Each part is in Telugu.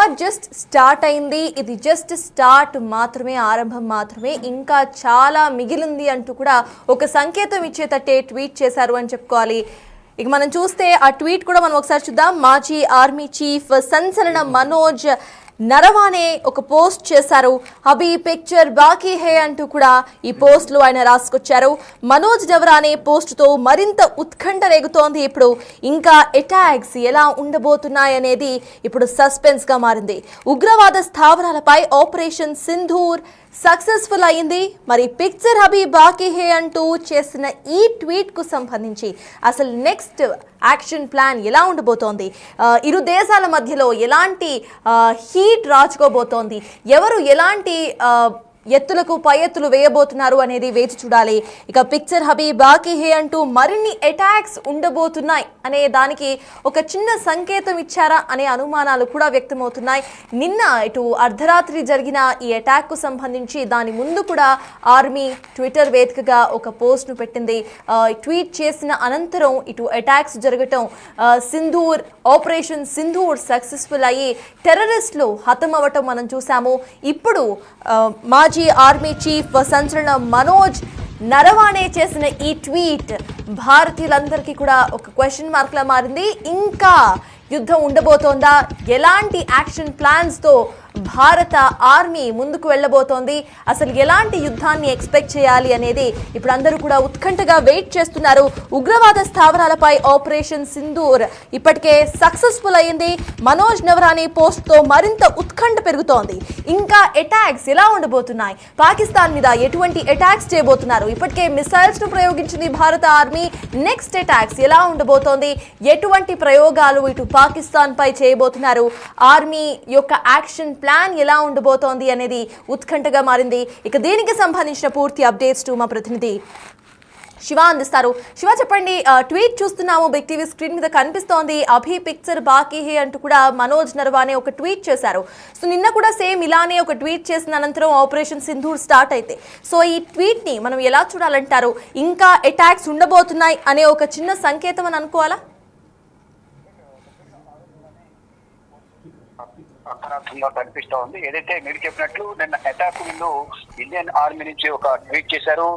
వార్ జస్ట్ స్టార్ట్ అయింది. ఇది జస్ట్ స్టార్ట్ మాత్రమే, ఆరంభం మాత్రమే, ఇంకా చాలా మిగిలింది అంటూ కూడా ఒక సంకేతం ఇచ్చేటట్టే ట్వీట్ చేశారు అని చెప్పుకోవాలి. ఇక మనం చూస్తే ఆ ట్వీట్ కూడా మనం ఒకసారి చూద్దాం. మాజీ ఆర్మీ చీఫ్ సంచలన మనోజ్ నరవానే ఒక పోస్ట్ చేశారు. అభి పిక్చర్ బాకీ హే అంటూ కూడా ఈ పోస్ట్లో ఆయన రాసుకొచ్చారు. మనోజ్ నరవానే పోస్టుతో మరింత ఉత్కంఠ రేగుతోంది. ఇప్పుడు ఇంకా అటాక్స్ ఎలా ఉండబోతున్నాయనేది ఇప్పుడు సస్పెన్స్ గా మారింది. ఉగ్రవాద స్థావరాలపై ఆపరేషన్ సింధూర్ సక్సెస్ఫుల్ అయింది. మరి పిక్చర్ అభి బాకీ హే అంటూ చేసిన ఈ ట్వీట్ కు సంబంధించి అసలు నెక్స్ట్ యాక్షన్ ప్లాన్ ఎలా ఉండబోతోంది, ఇరు దేశాల మధ్యలో ఎలాంటి హీట్ రాచుకోబోతోంది, ఎవరు ఎలాంటి ఎత్తులకు పై ఎత్తులు వేయబోతున్నారు అనేది వేచి చూడాలి. ఇక పిక్చర్ హబీ బాకీ హే అంటూ మరిన్ని అటాక్స్ ఉండబోతున్నాయి అనే దానికి ఒక చిన్న సంకేతం ఇచ్చారా అనే అనుమానాలు కూడా వ్యక్తమవుతున్నాయి. నిన్న ఇటు అర్ధరాత్రి జరిగిన ఈ అటాక్ కు సంబంధించి దాని ముందు కూడా ఆర్మీ ట్విట్టర్ వేదికగా ఒక పోస్ట్ను పెట్టింది. ట్వీట్ చేసిన అనంతరం ఇటు అటాక్స్ జరగటం, సింధూర్ ఆపరేషన్ సింధూర్ సక్సెస్ఫుల్ అయ్యి టెర్రరిస్టులు హతమవ్వటం మనం చూసాము. ఇప్పుడు మాజీ ఆర్మీ చీఫ్ సంచలన మనోజ్ నరవానే చేసిన ఈ ట్వీట్ భారతీయులందరికీ కూడా ఒక క్వశ్చన్ మార్క్ లా మారింది. ఇంకా యుద్ధం ఉండబోతోందా, ఎలాంటి యాక్షన్ ప్లాన్స్ తో భారత ఆర్మీ ముందుకు వెళ్ళబోతోంది, అసలు ఎలాంటి యుద్ధాన్ని ఎక్స్పెక్ట్ చేయాలి అనేది ఇప్పుడు అందరూ కూడా ఉత్కంఠగా వెయిట్ చేస్తున్నారు. ఉగ్రవాద స్థావరాలపై ఆపరేషన్ సింధూర్ ఇప్పటికే సక్సెస్ఫుల్ అయింది. మనోజ్ నరవానే పోస్ట్ తో మరింత ఉత్కంఠ పెరుగుతోంది. ఇంకా అటాక్స్ ఎలా ఉండబోతున్నాయి, పాకిస్తాన్ మీద ఎటువంటి అటాక్స్ చేయబోతున్నారు, ఇప్పటికే మిసైల్స్ ను ప్రయోగించింది భారత ఆర్మీ. నెక్స్ట్ అటాక్స్ ఎలా ఉండబోతోంది, ఎటువంటి ప్రయోగాలు ఇటు పాకిస్తాన్ పై చేయబోతున్నారు, ఆర్మీ యొక్క యాక్షన్ ప్లాన్ ఎలా ఉండబోతోంది అనేది ఉత్కంఠగా మారింది. ఇక దీనికి సంబంధించిన పూర్తి అప్డేట్స్ మా ప్రతినిధి శివ అందిస్తారు. శివ, చెప్పండి. ట్వీట్ చూస్తున్నాము, బిగ్ టీవీ స్క్రీన్ మీద కనిపిస్తోంది. అభి పిక్చర్ బాకీ హే అంటూ కూడా మనోజ్ నరవానే ఒక ట్వీట్ చేశారు. సో నిన్న కూడా సేమ్ ఇలానే ఒక ట్వీట్ చేసిన అనంతరం ఆపరేషన్ సింధూర్ స్టార్ట్ అయితే, సో ఈ ట్వీట్ ని మనం ఎలా చూడాలంటారు? ఇంకా అటాక్స్ ఉండబోతున్నాయి అనే ఒక చిన్న సంకేతం అని అనుకోవాలా? అంతరార్థంగా కనిపిస్తా ఉంది. ఏదైతే మీరు చెప్పినట్లు నిన్న అటాక్ ముందు ఇండియన్ ఆర్మీ నుంచి ఒక ట్వీట్ చేశారు.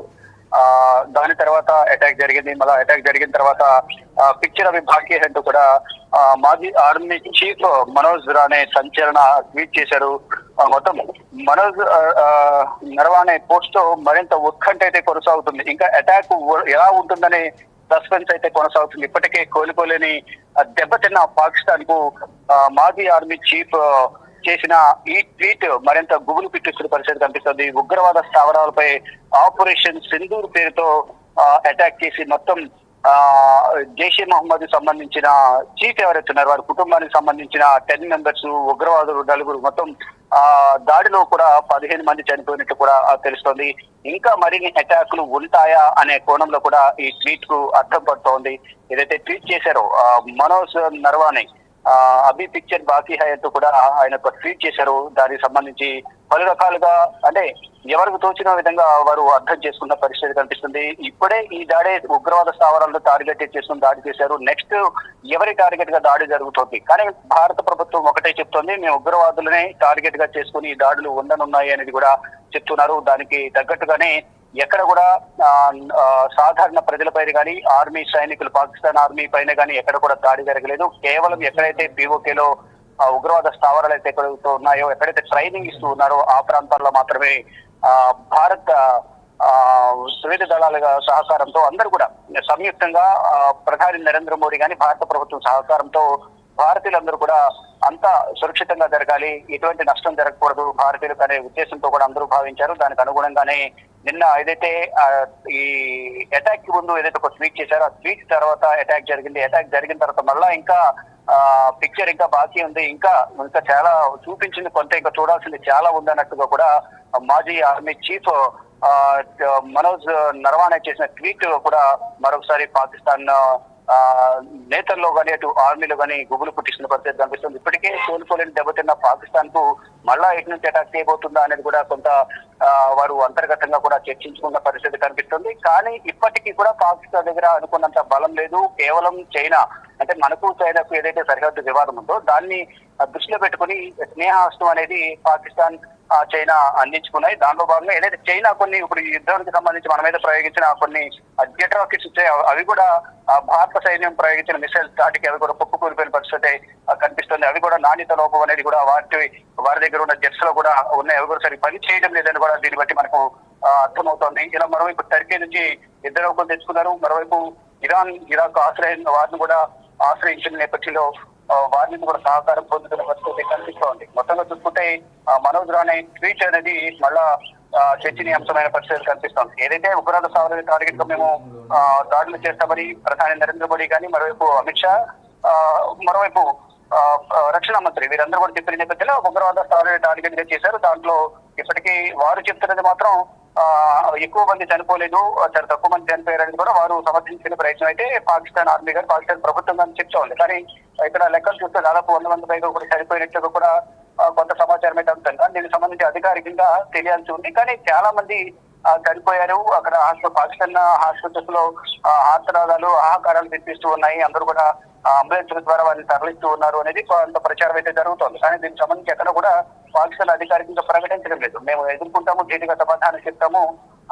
దాని తర్వాత అటాక్ జరిగింది. మళ్ళీ అటాక్ జరిగిన తర్వాత పిక్చర్ అవి బాకీ అంటూ కూడా మాజీ ఆర్మీ చీఫ్ మనోజ్ నరవానే సంచలన ట్వీట్ చేశారు. మొత్తం మనోజ్ నరవానే పోస్ట్ తో మరింత ఉత్కంఠ అయితే కొనసాగుతుంది. ఇంకా అటాక్ ఎలా ఉంటుందనే సస్పెన్స్ అయితే కొనసాగుతుంది. ఇప్పటికే కోలుకోలేని దెబ్బతిన్న పాకిస్తాన్ కు మాజీ ఆర్మీ చీఫ్ చేసిన ఈ ట్వీట్ మరింత గుబులు పిట్టిస్తున్న పరిస్థితి కనిపిస్తుంది. ఉగ్రవాద స్థావరాలపై ఆపరేషన్ సింధూర్ పేరుతో అటాక్ చేసి మొత్తం జైషే మహమ్మద్ సంబంధించిన చీఫ్ ఎవరైతే ఉన్నారో వారి కుటుంబానికి సంబంధించిన 10 మెంబర్స్, ఉగ్రవాదులు 4, మొత్తం దాడిలో కూడా 15 మంది చనిపోయినట్టు కూడా తెలుస్తోంది. ఇంకా మరిన్ని అటాక్లు ఉంటాయా అనే కోణంలో కూడా ఈ ట్వీట్ కు అర్థం పడుతోంది. ఏదైతే ట్వీట్ చేశారో మనోజ్ నరవానే అభి పిక్చర్ బాకీ హై అంటూ కూడా ఆయన ఒక ట్వీట్ చేశారు. దానికి సంబంధించి పలు రకాలుగా అంటే ఎవరికి తోచిన విధంగా వారు అర్థం చేసుకున్న పరిస్థితి కనిపిస్తుంది. ఇప్పుడే ఈ దాడి ఉగ్రవాద స్థావరాలను టార్గెట్ చేసుకుని దాడి చేశారు. నెక్స్ట్ ఎవరి టార్గెట్ గా దాడి జరుగుతోంది. కానీ భారత ప్రభుత్వం ఒకటే చెప్తోంది, మేము ఉగ్రవాదులనే టార్గెట్ గా చేసుకుని ఈ దాడులు ఉండనున్నాయి అనేది కూడా చెప్తున్నారు. దానికి తగ్గట్టుగానే ఎక్కడ కూడా సాధారణ ప్రజలపైన కానీ ఆర్మీ సైనికులు పాకిస్తాన్ ఆర్మీ పైన కానీ ఎక్కడ కూడా దాడి జరగలేదు. కేవలం ఎక్కడైతే పిఓకేలో ఉగ్రవాద స్థావరాలు అయితే ఎక్కడైతే ఉన్నాయో, ఎక్కడైతే ట్రైనింగ్ ఇస్తూ ఉన్నారో ఆ ప్రాంతాల్లో మాత్రమే భారత త్రివిధ దళాల సహకారంతో అందరూ కూడా సంయుక్తంగా ప్రధాని నరేంద్ర మోడీ కానీ భారత ప్రభుత్వం సహకారంతో భారతీయులందరూ కూడా అంతా సురక్షితంగా జరగాలి, ఎటువంటి నష్టం జరగకూడదు భారతీయులకు అనే ఉద్దేశంతో కూడా అందరూ భావించారు. దానికి అనుగుణంగానే నిన్న ఏదైతే ఈ అటాక్ కి ముందు ఏదైతే ఒక ట్వీట్ చేశారో ఆ ట్వీట్ తర్వాత అటాక్ జరిగింది. అటాక్ జరిగిన తర్వాత మళ్ళా ఇంకా పిక్చర్ ఇంకా బాకీ ఉంది, ఇంకా చాలా చూపించింది కొంత, ఇంకా చూడాల్సింది చాలా ఉంది అన్నట్టుగా కూడా మాజీ ఆర్మీ చీఫ్ మనోజ్ నరవానే చేసిన ట్వీట్ కూడా మరొకసారి పాకిస్తాన్ నేతల్లో కానీ అటు ఆర్మీలో కానీ గుబులు పుట్టిస్తున్న పరిస్థితి కనిపిస్తుంది. ఇప్పటికే కోలుకోలేని దెబ్బతిన్న పాకిస్తాన్ కు మళ్ళా ఎటు నుంచి అటాక్ చేయబోతుందా అనేది కూడా కొంత వారు అంతర్గతంగా కూడా చర్చించుకున్న పరిస్థితి కనిపిస్తుంది. కానీ ఇప్పటికీ కూడా పాకిస్తాన్ దగ్గర అనుకున్నంత బలం లేదు. కేవలం చైనా, అంటే మనకు చైనాకు ఏదైతే సరిహద్దు వివాదం ఉందో దాన్ని దృష్టిలో పెట్టుకుని స్నేహాస్త్రం అనేది పాకిస్తాన్ చైనా అందించుకున్నాయి. దానిలో భాగంగా ఏదైతే చైనా కొన్ని ఇప్పుడు యుద్ధానికి సంబంధించి మన మీద ప్రయోగించిన కొన్ని జెట్ రాకెట్స్ వచ్చాయి, అవి కూడా భారత సైన్యం ప్రయోగించిన మిసైల్స్ దాటికి అవి కూడా కుప్పకూలిపోయిన పరిస్థితి కనిపిస్తుంది. అవి కూడా నాణ్యత లోపం అనేది కూడా వారి దగ్గర ఉన్న జెట్స్ లో కూడా ఉన్నాయి. అవి కూడా సరి పని చేయడం లేదని కూడా దీన్ని బట్టి మనకు అర్థమవుతోంది. ఇలా మరోవైపు టర్కీ నుంచి ఇద్దరు నౌకలు తెచ్చుకున్నారు. మరోవైపు ఇరాన్ ఇరాక్ వారిని కూడా ఆశ్రయించిన నేపథ్యంలో వారిని కూడా సహకారం పొందుతున్న పరిస్థితి కనిపిస్తోంది. మొత్తంగా చూసుకుంటే మనోజ్ రాణే ట్వీట్ అనేది మళ్ళా చర్చనీయాంశమైన పరిస్థితి కనిపిస్తోంది. ఏదైతే ఉగ్రవాద సాధన టార్గెట్ గా మేము దాడులు చేస్తామని ప్రధాని నరేంద్ర మోడీ కానీ, మరోవైపు అమిత్ షా, మరోవైపు రక్షణ మంత్రి వీరందరూ కూడా చెప్పిన నేపథ్యంలో ఉగ్రవాద స్థావరాన్ని టార్గెట్ గా చేశారు. దాంట్లో ఇప్పటికీ వారు చెప్తున్నది మాత్రం ఎక్కువ మంది చనిపోలేదు, చాలా తక్కువ మంది చనిపోయారని కూడా వారు సమర్థించిన ప్రయత్నం అయితే పాకిస్తాన్ ఆర్మీ గారు, పాకిస్తాన్ ప్రభుత్వం కానీ చెప్తోంది. కానీ ఇక్కడ లెక్కలు చూస్తే దాదాపు 100 మంది పైగా కూడా చనిపోయినట్లుగా కూడా కొంత సమాచారం అయితే అందుతుంది. దీనికి సంబంధించి అధికారికంగా తెలియాల్సి ఉంది. కానీ చాలా మంది చనిపోయారు. అక్కడ పాకిస్తాన్ హాస్పిటల్స్ లో ఆర్తనాదాలు, ఆహాకారాలు తెప్పిస్తూ ఉన్నాయి. అందరూ కూడా అంబులెన్స్ ద్వారా వారిని తరలిస్తూ ఉన్నారు అనేది కొంత ప్రచారం అయితే జరుగుతోంది. కానీ దీనికి సంబంధించి ఎక్కడ కూడా పాకిస్తాన్ అధికారికంగా ప్రకటించడం లేదు. మేము ఎదుర్కొంటాము, ధీటుగా సమాధానం చెప్తాము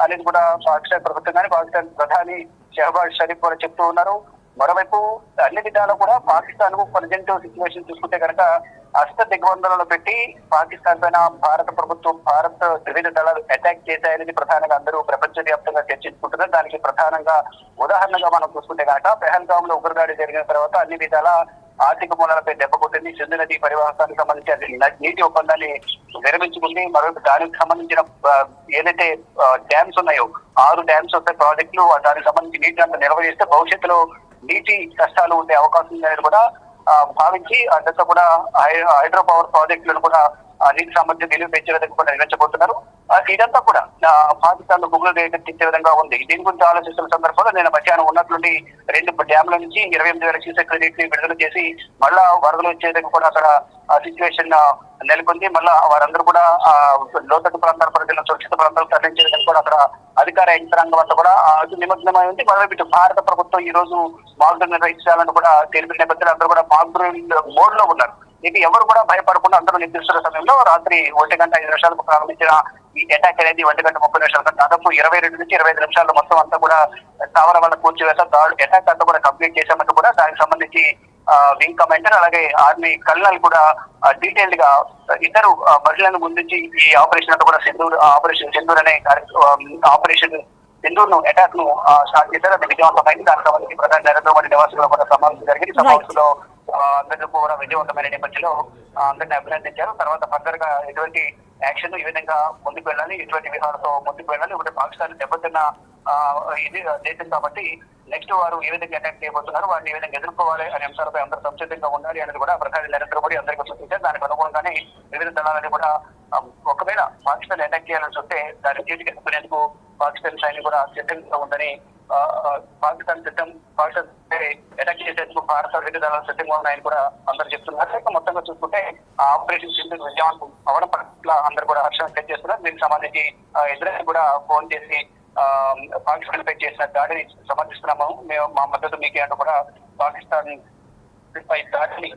అనేది కూడా పాకిస్తాన్ ప్రభుత్వం కానీ పాకిస్తాన్ ప్రధాని షహబాజ్ షరీఫ్ కూడా చెప్తూ ఉన్నారు. మరోవైపు అన్ని విధాలు కూడా పాకిస్తాన్ కు ప్రజెంట్ సిచ్యువేషన్ చూసుకుంటే కనుక అస్త దిగ్బంధనలు పెట్టి పాకిస్తాన్ పైన భారత ప్రభుత్వం, భారత త్రివిధ దళాలు అటాక్ చేశాయనేది ప్రధానంగా అందరూ ప్రపంచ వ్యాప్తంగా చర్చించుకుంటున్నారు. దానికి ప్రధానంగా ఉదాహరణగా మనం చూసుకుంటే కనుక పెహల్గాం లో ఉగ్రదాడి జరిగిన తర్వాత అన్ని విధాల ఆర్థిక మూలాలపై దెబ్బ కొట్టింది. సింధు నది పరివాహానికి సంబంధించి అది నీటి ఒప్పందాన్ని విరమించుకుంది. మరొక దానికి సంబంధించిన ఏదైతే డ్యామ్స్ ఉన్నాయో 6 డ్యామ్స్ వస్తాయి ప్రాజెక్టులు, దానికి సంబంధించి నీటి అంతా నిర్వహిస్తే భవిష్యత్తులో నీటి కష్టాలు ఉండే అవకాశం ఉందని కూడా భావించి అంతా కూడా హైడ్రో పవర్ ప్రాజెక్టులను కూడా నీటి సామర్థ్యం నిలువ పెంచే విధంగా కూడా నిర్మించబోతున్నారు. ఇదంతా కూడా పాకిస్తాన్ లో గుగ్గులు రేకెత్తించే విధంగా ఉంది. దీని గురించి ఆలోచిస్తున్న సందర్భంలో నేను మధ్యాహ్నం ఉన్నట్లుండి 2 డ్యామ్ల నుంచి 28,000 క్యూసెక్ నీటిని విడుదల చేసి మళ్ళా వరదలు వచ్చే విధంగా కూడా అక్కడ సిచ్యువేషన్ నెలకొంది. మళ్ళా వారందరూ కూడా లోతట్టు ప్రాంతాల ప్రజలను సురక్షిత ప్రాంతాలకు తరలించే విధంగా కూడా అక్కడ అధికార యంత్రాంగం అంతా కూడా నిమగ్నమై ఉంది. మరోవైపు భారత ప్రభుత్వం ఈ రోజు మాక్డ్రిల్ నిర్వహించాలని కూడా తెలిపిన నేపథ్యంలో అందరూ కూడా మాక్డ్రిల్ మోడ్ లో ఉన్నారు. ఇది ఎవరు కూడా భయపడకుండా అందరూ నిద్రిస్తున్న సమయంలో రాత్రి 1:05 ప్రారంభించిన ఈ అటాక్ అనేది 1:30 దాదాపు 22 నుంచి 25 నిమిషాల్లో మొత్తం అంతా కూడా స్థావర వల్ల కూర్చివేసా అటాక్ అంతా కూడా కంప్లీట్ చేశామంటూ కూడా దానికి సంబంధించి వింగ్ కమాండర్ అలాగే ఆర్మీ కల్నల్ కూడా డీటెయిల్డ్ గా ఇద్దరు మహిళలను ముందుంచి ఈ ఆపరేషన్ అంతా కూడా ఆపరేషన్ సింధూర్ అనే ఆపరేషన్ సింధూర్ ను అటాక్ ను స్టార్ట్ చేశారు. అది విజయవంతమైంది. దానికి సంబంధించి ప్రధాని నరేంద్ర మోడీ నివాసంలో కూడా సమావేశం జరిగింది. సమావేశంలో అందరూ కూడా విజయవంతమైన నేపథ్యంలో అందరినీ అభినందించారు. తర్వాత ఫర్దర్ గా ఎటువంటి యాక్షన్ ఈ విధంగా ముందుకు వెళ్ళాలి, ఎటువంటి విధానంతో ముందుకు వెళ్ళాలి. ఇప్పుడు పాకిస్తాన్ దెబ్బతిన్న ఇది దేశం కాబట్టి నెక్స్ట్ వారు ఏ విధంగా అటాక్ చేయబోతున్నారు, వారిని ఏ విధంగా ఎదుర్కోవాలి అనే అంశాలపై అందరూ సంసిద్ధంగా ఉండాలి అనేది కూడా ప్రధాని నరేంద్ర మోడీ అందరికీ సూచించారు. దానికి అనుగుణంగానే వివిధ దళాలని కూడా ఒకవేళ పాకిస్తాన్ అటాక్ చేయాలని చూస్తే దాన్ని చేతికి ఎత్తుకునేందుకు పాకిస్తాన్ సైన్యం కూడా సిద్ధంగా ఉందని పాకిస్తాన్ అటాక్ చేసేందుకు భారత వివిధ దళాలు సిద్ధంగా ఉన్నాయని కూడా అందరూ చెప్తున్నారు. మొత్తంగా చూసుకుంటే ఆపరేషన్ సింధూర్ విజయవంతం అవడం పట్ల అందరూ కూడా హర్షం వ్యక్తం చేస్తున్నారు. దీనికి సంబంధించి ఇద్దరిని కూడా ఫోన్ చేసి పాకిస్తాన్ పై చేసిన దాడిని సమర్థిస్తున్నాము, మేము మా మద్దతు మీకే అంటూ కూడా పాకిస్తాన్ పై దాడిని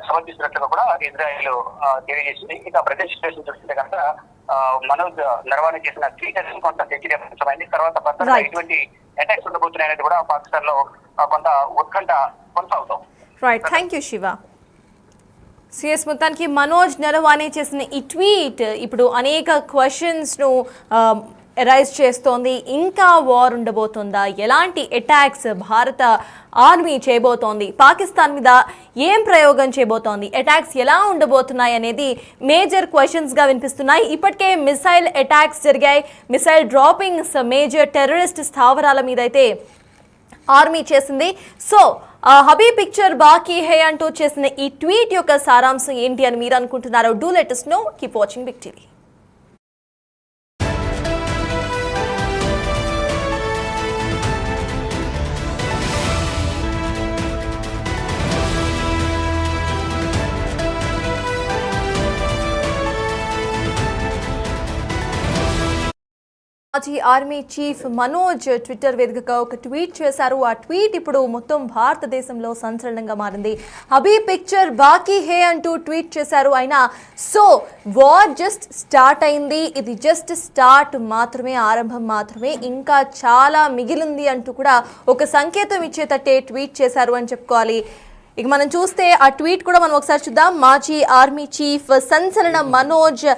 సమర్థిస్తున్నట్లుగా కూడా ఇజ్రాయెల్ తెలియజేసింది. ఇక ప్రజెంట్ సిచ్యువేషన్ చూస్తుంటే కనుక మనోజ్ నరవాణి చేసిన ట్వీట్ కొంత చర్చనీయాంశమైంది. తర్వాత ఎటువంటి అటాక్స్ ఉండబోతున్నాయనేది కూడా పాకిస్తాన్ లో కొంత ఉత్కంఠ కొనసాగుతాం. Right, thank you Siva. CS మొత్తానికి మనోజ్ నరవాణి చేసిన ఈ ట్వీట్ ఇప్పుడు అనేక క్వశ్చన్స్ను రైజ్ చేస్తోంది. ఇంకా వార్ ఉండబోతుందా? ఎలాంటి అటాక్స్ భారత ఆర్మీ చేయబోతోంది? పాకిస్తాన్ మీద ఏం ప్రయోగం చేయబోతోంది? అటాక్స్ ఎలా ఉండబోతున్నాయి అనేది మేజర్ క్వశ్చన్స్గా వినిపిస్తున్నాయి. ఇప్పటికే మిసైల్ అటాక్స్ జరిగాయి. మిసైల్ డ్రాపింగ్స్ మేజర్ టెర్రరిస్ట్ స్థావరాల మీద అయితే ఆర్మీ చేసింది. సో హబీ పిక్చర్ బాకీ హే అంటూ చేసిన ఈ ట్వీట్ యొక్క సారాంశం ఏంటి అని మీరు అనుకుంటున్నారో? Do let us know. Keep watching big TV. మాజీ ఆర్మీ చీఫ్ మనోజ్ ట్విట్టర్ వేదికగా ఒక ట్వీట్ చేశారు. ఆ ట్వీట్ ఇప్పుడు మొత్తం భారతదేశంలో సంచలనంగా మారింది. హబీ పిక్చర్ బాకీ హే అంటూ ట్వీట్ చేశారు ఆయన. సో వార్ జస్ట్ స్టార్ట్ అయింది, ఇది జస్ట్ స్టార్ట్ మాత్రమే, ఆరంభం మాత్రమే, ఇంకా చాలా మిగిలింది అంటూ కూడా ఒక సంకేతం ఇచ్చేటట్టే ట్వీట్ చేశారు అని చెప్పుకోవాలి. ఇక మనం చూస్తే ఆ ట్వీట్ కూడా మనం ఒకసారి చూద్దాం. మాజీ ఆర్మీ చీఫ్ సంచలన మనోజ్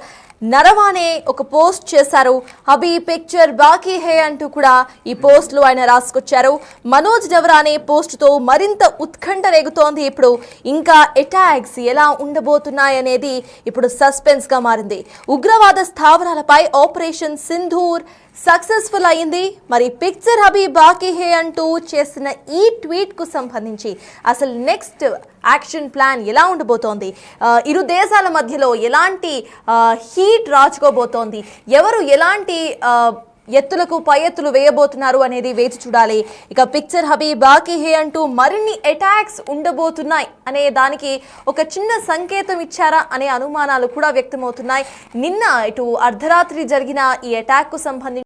నరవానే ఒక పోస్ట్ చేశారు. హబీ పిక్చర్ బాకీ హే అంటూ కూడా ఈ పోస్ట్లో ఆయన రాసుకొచ్చారు. మనోజ్ నరవానే పోస్టుతో మరింత ఉత్కంఠ రేగుతోంది. ఇప్పుడు ఇంకా అటాక్స్ ఎలా ఉండబోతున్నాయనేది ఇప్పుడు సస్పెన్స్ గా మారింది. ఉగ్రవాద స్థావరాలపై ఆపరేషన్ సింధూర్ సక్సెస్ఫుల్ అయింది. మరి పిక్చర్ హబీ బాకీ హే అంటూ చేసిన ఈ ట్వీట్ కు సంబంధించి అసలు నెక్స్ట్ యాక్షన్ ప్లాన్ ఎలా ఉండబోతోంది, ఇరు దేశాల మధ్యలో ఎలాంటి హీట్ రాచుకోబోతోంది, ఎవరు ఎలాంటి ఎత్తులకు పై ఎత్తులు వేయబోతున్నారు అనేది వేచి చూడాలి. ఇక పిక్చర్ హబీ బాకీ హే అంటూ మరిన్ని అటాక్స్ ఉండబోతున్నాయి అనే దానికి ఒక చిన్న సంకేతం ఇచ్చారా అనే అనుమానాలు కూడా వ్యక్తమవుతున్నాయి. నిన్న ఇటు అర్ధరాత్రి జరిగిన ఈ అటాక్ కు సంబంధించి